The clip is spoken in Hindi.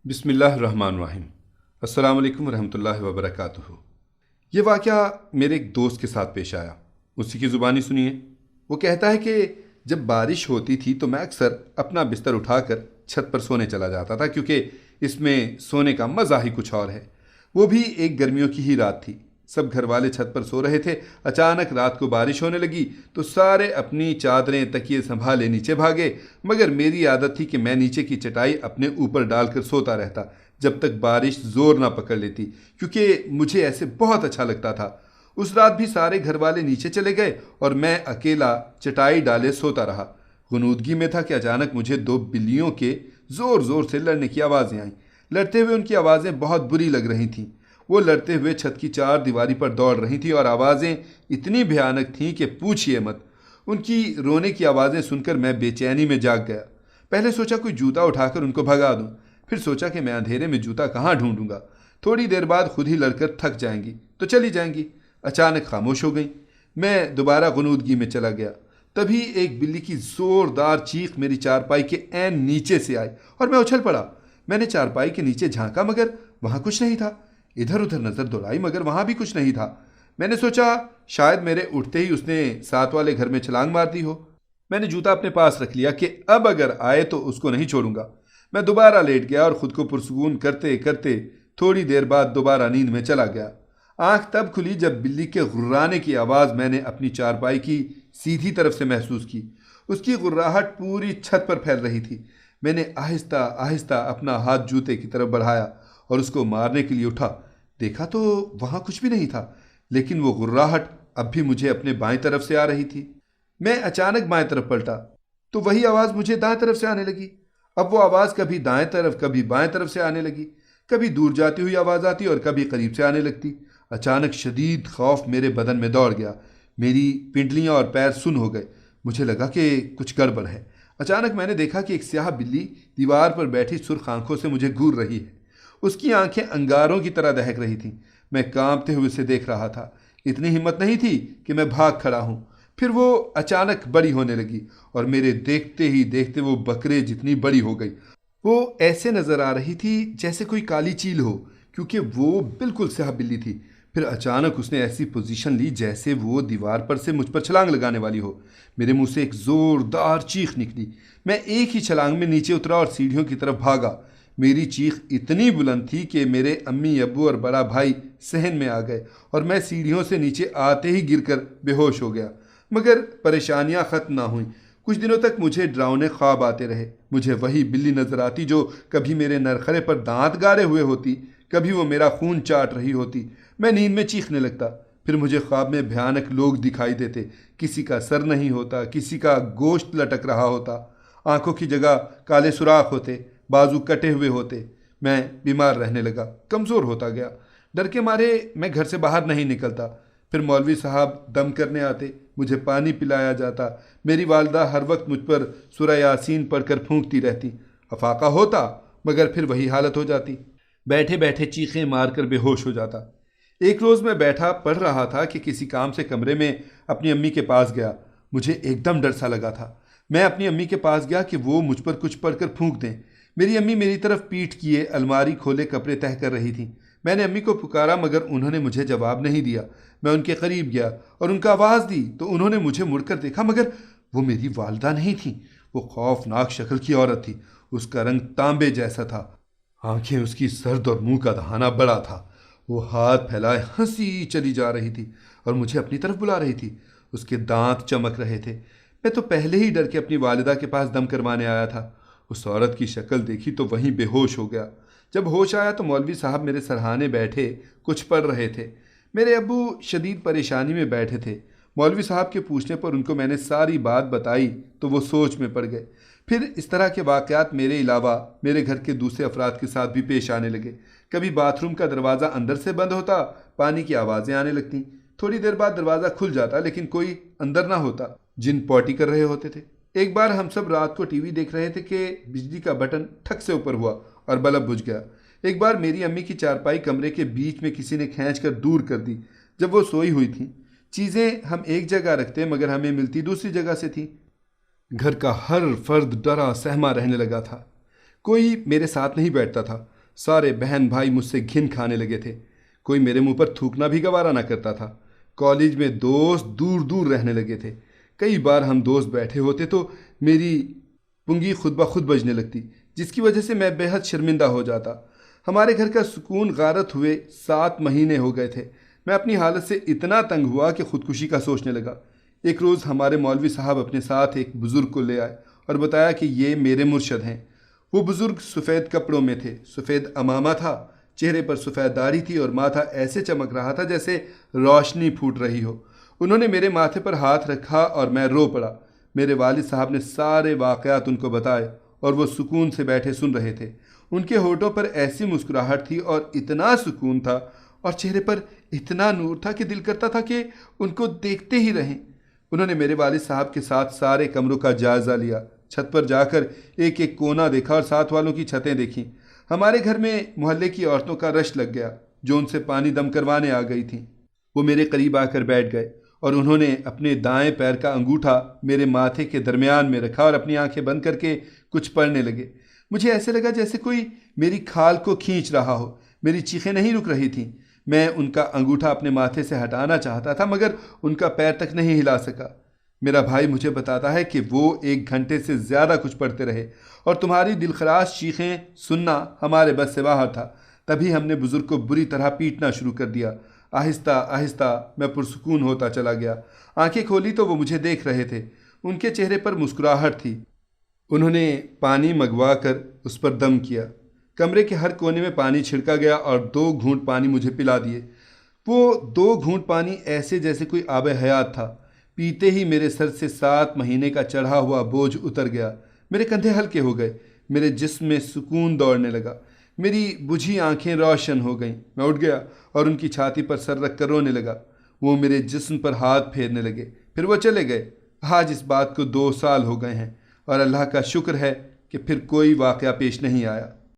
बिस्मिल्लाहिर्रहमानिर्रहीम। अस्सलाम वालेकुम रहमतुल्लाहि व बरकातुहू। ये वाक़या मेरे एक दोस्त के साथ पेश आया। उसी की ज़ुबानी सुनिए। वो कहता है कि जब बारिश होती थी तो मैं अक्सर अपना बिस्तर उठाकर छत पर सोने चला जाता था, क्योंकि इसमें सोने का मज़ा ही कुछ और है। वो भी एक गर्मियों की ही रात थी। सब घर वाले छत पर सो रहे थे। अचानक रात को बारिश होने लगी तो सारे अपनी चादरें तकिए संभाले नीचे भागे, मगर मेरी आदत थी कि मैं नीचे की चटाई अपने ऊपर डालकर सोता रहता जब तक बारिश जोर ना पकड़ लेती, क्योंकि मुझे ऐसे बहुत अच्छा लगता था। उस रात भी सारे घर वाले नीचे चले गए और मैं अकेला चटाई डाले सोता रहा। गुनूदगी में था कि अचानक मुझे दो बिल्लियों के ज़ोर ज़ोर से लड़ने की आवाज़ें आईं। लड़ते हुए उनकी आवाज़ें बहुत बुरी लग रही थीं। वो लड़ते हुए छत की चार दीवारी पर दौड़ रही थी और आवाज़ें इतनी भयानक थीं कि पूछिए मत। उनकी रोने की आवाज़ें सुनकर मैं बेचैनी में जाग गया। पहले सोचा कोई जूता उठाकर उनको भगा दूं, फिर सोचा कि मैं अंधेरे में जूता कहाँ ढूंढूंगा। थोड़ी देर बाद खुद ही लड़कर थक जाएंगी तो चली जाएंगी। अचानक खामोश हो गई। मैं दोबारा गुनूदगी में चला गया। तभी एक बिल्ली की जोरदार चीख मेरी चारपाई के ऐन नीचे से आई और मैं उछल पड़ा। मैंने चारपाई के नीचे झांका, मगर वहां कुछ नहीं था। इधर उधर नजर दौड़ाई, मगर वहां भी कुछ नहीं था। मैंने सोचा शायद मेरे उठते ही उसने साथ वाले घर में छलांग मार दी हो। मैंने जूता अपने पास रख लिया कि अब अगर आए तो उसको नहीं छोड़ूंगा। मैं दोबारा लेट गया और खुद को पुरसुकून करते करते थोड़ी देर बाद दोबारा नींद में चला गया। आंख तब खुली जब बिल्ली के गुर्राने की आवाज़ मैंने अपनी चारपाई की सीधी तरफ से महसूस की। उसकी गुर्राहट पूरी छत पर फैल रही थी। मैंने आहिस्ता आहिस्ता अपना हाथ जूते की तरफ बढ़ाया और उसको मारने के लिए उठा। देखा तो वहां कुछ भी नहीं था, लेकिन वो गुर्राहट अब भी मुझे अपने बाएं तरफ से आ रही थी। मैं अचानक बाएं तरफ पलटा तो वही आवाज़ मुझे दाएं तरफ से आने लगी। अब वो आवाज़ कभी दाएं तरफ कभी बाएं तरफ से आने लगी। कभी दूर जाती हुई आवाज़ आती और कभी करीब से आने लगती। अचानक शदीद खौफ मेरे बदन में दौड़ गया। मेरी पिंडलियां और पैर सुन्न हो गए। मुझे लगा कि कुछ गड़बड़ है। अचानक मैंने देखा कि एक स्याह बिल्ली दीवार पर बैठी सुर्ख आंखों से मुझे घूर रही है। उसकी आंखें अंगारों की तरह दहक रही थीं। मैं कांपते हुए उसे देख रहा था। इतनी हिम्मत नहीं थी कि मैं भाग खड़ा हूं। फिर वो अचानक बड़ी होने लगी और मेरे देखते ही देखते वो बकरे जितनी बड़ी हो गई। वो ऐसे नजर आ रही थी जैसे कोई काली चील हो, क्योंकि वो बिल्कुल स्याह बिल्ली थी। फिर अचानक उसने ऐसी पोजीशन ली जैसे वो दीवार पर से मुझ पर छलांग लगाने वाली हो। मेरे मुंह से एक जोरदार चीख निकली। मैं एक ही छलांग में नीचे उतरा और सीढ़ियों की तरफ भागा। मेरी चीख इतनी बुलंद थी कि मेरे अम्मी अब्बू और बड़ा भाई सहन में आ गए और मैं सीढ़ियों से नीचे आते ही गिरकर बेहोश हो गया। मगर परेशानियां खत्म ना हुई। कुछ दिनों तक मुझे डरावने ख्वाब आते रहे। मुझे वही बिल्ली नजर आती जो कभी मेरे नरखरे पर दांत गाड़े हुए होती, कभी वो मेरा खून चाट रही होती। मैं नींद में चीखने लगता। फिर मुझे ख्वाब में भयानक लोग दिखाई देते। किसी का सर नहीं होता, किसी का गोश्त लटक रहा होता, आंखों की जगह काले सुराख होते, बाजू कटे हुए होते। मैं बीमार रहने लगा, कमज़ोर होता गया। डर के मारे मैं घर से बाहर नहीं निकलता। फिर मौलवी साहब दम करने आते, मुझे पानी पिलाया जाता। मेरी वालदा हर वक्त मुझ पर सूरह यासीन पढ़कर फूंकती रहती। अफाका होता, मगर फिर वही हालत हो जाती। बैठे बैठे चीखें मारकर बेहोश हो जाता। एक रोज़ मैं बैठा पढ़ रहा था कि किसी काम से कमरे में अपनी अम्मी के पास गया। मुझे एकदम डर सा लगा था। मैं अपनी अम्मी के पास गया कि वो मुझ पर कुछ पढ़कर फूंक दें। मेरी अम्मी मेरी तरफ पीठ किए अलमारी खोले कपड़े तह कर रही थी। मैंने अम्मी को पुकारा, मगर उन्होंने मुझे जवाब नहीं दिया। मैं उनके करीब गया और उनका आवाज़ दी तो उन्होंने मुझे मुड़कर देखा, मगर वो मेरी वालदा नहीं थी। वो खौफनाक शक्ल की औरत थी। उसका रंग तांबे जैसा था। आंखें उसकी सर्द और मुंह का दहाना बड़ा था। वो हाथ फैलाए हंसी चली जा रही थी और मुझे अपनी तरफ बुला रही थी। उसके दांत चमक रहे थे। मैं तो पहले ही डर के अपनी वालिदा के पास दम करवाने आया था। उस औरत की शक्ल देखी तो वहीं बेहोश हो गया। जब होश आया तो मौलवी साहब मेरे सरहाने बैठे कुछ पढ़ रहे थे। मेरे अब्बू शदीद परेशानी में बैठे थे। मौलवी साहब के पूछने पर उनको मैंने सारी बात बताई तो वो सोच में पड़ गए। फिर इस तरह के वाक़यात मेरे अलावा मेरे घर के दूसरे अफराद के साथ भी पेश आने लगे। कभी बाथरूम का दरवाज़ा अंदर से बंद होता, पानी की आवाज़ें आने लगती। थोड़ी देर बाद दरवाज़ा खुल जाता, लेकिन कोई अंदर ना होता। जिन पॉटी कर रहे होते थे। एक बार हम सब रात को टीवी देख रहे थे कि बिजली का बटन ठक से ऊपर हुआ और बल्ब बुझ गया। एक बार मेरी अम्मी की चारपाई कमरे के बीच में किसी ने खींच कर दूर कर दी। जब वो सोई हुई थी, चीज़ें हम एक जगह रखते मगर हमें मिलती दूसरी जगह से थी। घर का हर फर्द डरा सहमा रहने लगा था। कोई मेरे साथ नहीं बैठता था। सारे बहन भाई मुझसे घिन खाने लगे थे। कोई मेरे मुंह पर थूकना भी गवारा ना करता था। कॉलेज में दोस्त दूर दूर रहने लगे थे। कई बार हम दोस्त बैठे होते तो मेरी पुंगी खुद ब खुद बजने लगती, जिसकी वजह से मैं बेहद शर्मिंदा हो जाता। हमारे घर का सुकून गारत हुए 7 महीने हो गए थे। मैं अपनी हालत से इतना तंग हुआ कि खुदकुशी का सोचने लगा। एक रोज़ हमारे मौलवी साहब अपने साथ एक बुज़ुर्ग को ले आए और बताया कि ये मेरे मुर्शद हैं। वो बुज़ुर्ग सफ़ेद कपड़ों में थे, सफ़ेद अमामा था, चेहरे पर सफ़ेद दाढ़ी थी और माथा ऐसे चमक रहा था जैसे रोशनी फूट रही हो। उन्होंने मेरे माथे पर हाथ रखा और मैं रो पड़ा। मेरे वालिद साहब ने सारे वाक़यात उनको बताए और वो सुकून से बैठे सुन रहे थे। उनके होठों पर ऐसी मुस्कुराहट थी और इतना सुकून था और चेहरे पर इतना नूर था कि दिल करता था कि उनको देखते ही रहें। उन्होंने मेरे वालिद साहब के साथ सारे कमरों का जायज़ा लिया, छत पर जाकर एक एक कोना देखा और साथ वालों की छतें देखीं। हमारे घर में मोहल्ले की औरतों का रश लग गया जो उनसे पानी दम करवाने आ गई थीं। वो मेरे करीब आकर बैठ गए और उन्होंने अपने दाएं पैर का अंगूठा मेरे माथे के दरमियान में रखा और अपनी आंखें बंद करके कुछ पढ़ने लगे। मुझे ऐसे लगा जैसे कोई मेरी खाल को खींच रहा हो। मेरी चीखें नहीं रुक रही थीं। मैं उनका अंगूठा अपने माथे से हटाना चाहता था मगर उनका पैर तक नहीं हिला सका। मेरा भाई मुझे बताता है कि वो 1 घंटे से ज़्यादा कुछ पढ़ते रहे और तुम्हारी दिलखराश चीखें सुनना हमारे बस से बाहर था। तभी हमने बुज़ुर्ग को बुरी तरह पीटना शुरू कर दिया। आहिस्ता आहिस्ता मैं पुरसुकून होता चला गया। आंखें खोली तो वो मुझे देख रहे थे। उनके चेहरे पर मुस्कुराहट थी। उन्होंने पानी मंगवा कर उस पर दम किया। कमरे के हर कोने में पानी छिड़का गया और 2 घूंट पानी मुझे पिला दिए। वो 2 घूंट पानी ऐसे जैसे कोई आब हयात था। पीते ही मेरे सर से 7 महीने का चढ़ा हुआ बोझ उतर गया। मेरे कंधे हल्के हो गए। मेरे जिस्म में सुकून दौड़ने लगा। मेरी बुझी आंखें रोशन हो गईं। मैं उठ गया और उनकी छाती पर सर रख कर रोने लगा। वो मेरे जिस्म पर हाथ फेरने लगे, फिर वो चले गए। आज इस बात को 2 साल हो गए हैं और अल्लाह का शुक्र है कि फिर कोई वाक़या पेश नहीं आया।